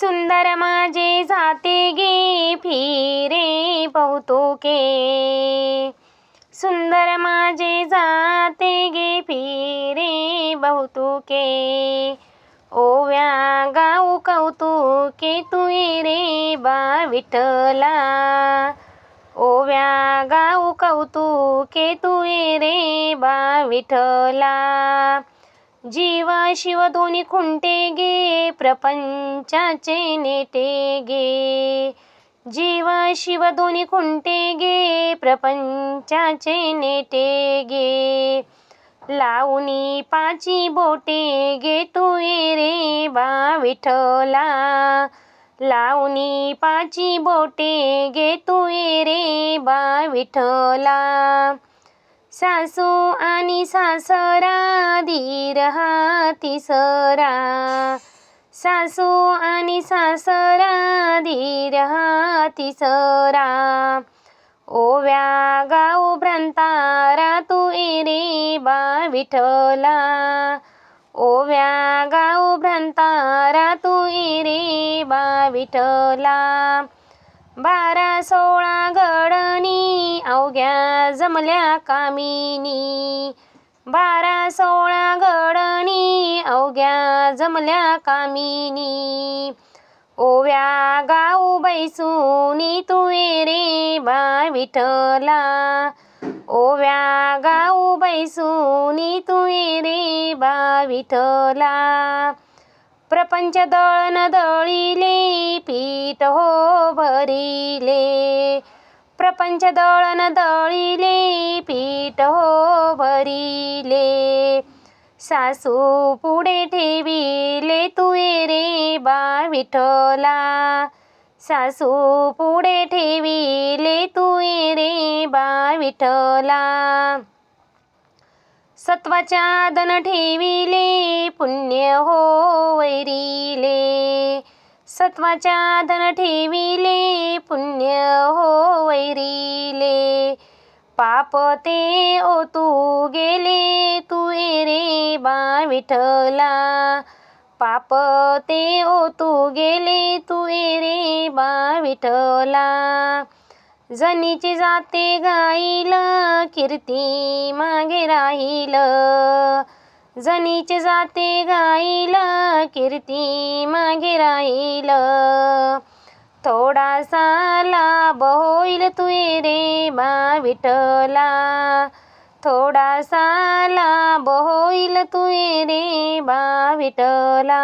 सुंदर माझे जाते गे फिरे बहुतोके, सुंदर माझे जाते गे फिरे बहुतोके, ओव्या गाऊ कौतुके तुये रे बा विठ्ठला, ओव्या गाऊ कौतुके तुये रे बा विठ्ठला. जीव शिव दोन्ही खुंटे गे प्रपंचाचे नेटे गे, जीव शिव दोन्ही खुंटे गे प्रपंचाचे नेटे गे, लावणी पाची बोटे गे तुये रे बा विठ्ठला, लावणी पाची बोटे गे तुये रे बा विठ्ठला. सासू आणि सासरा धीर हा तिसरा, सासू आणि सासरा धीर हा तिसरा, ओव्या गाऊ भ्रांतारा तुये रे बा विठ्ठला, ओव्या गाऊ भ्रांतारा तुये रे बा विठ्ठला. 12-16 गडणी अवघ्या जमल्या कामिनी, 12-16 गडणी अवघ्या जमल्या कामिनी, ओव्या गाऊ बैसुनी तुये रे बा विठ्ठला, ओव्या गाऊ बैसुनी तुये रे बा विठ्ठला. प्रपंच दळण दळिले पीठ हो भरिले, प्रपंच दळण दळिले पीठ हो भरिले, सासू पुढे ठेविले तुये रे बा विठ्ठला, सासू पुढे ठेविले तुये रे बा विठ्ठला. सत्वाच्या धन ठेविले पुण्य हो वैरिले, सत्वाच्या धन ठेविले पुण्य हो वैरिले, पाप ते ओतू गेले तुये रे बा विठ्ठला, पाप ते ओतू गेले तुये रे बा विठ्ठला. जनीचे जाते गाईल कीर्ती मागे राहील, जनीचे जाते गाईल कीर्ती मागे राहील, थोडासा लाभ होईल तुये रे बा विठ्ठला, थोडासा लाभ होईल तुये रे बा विठ्ठला.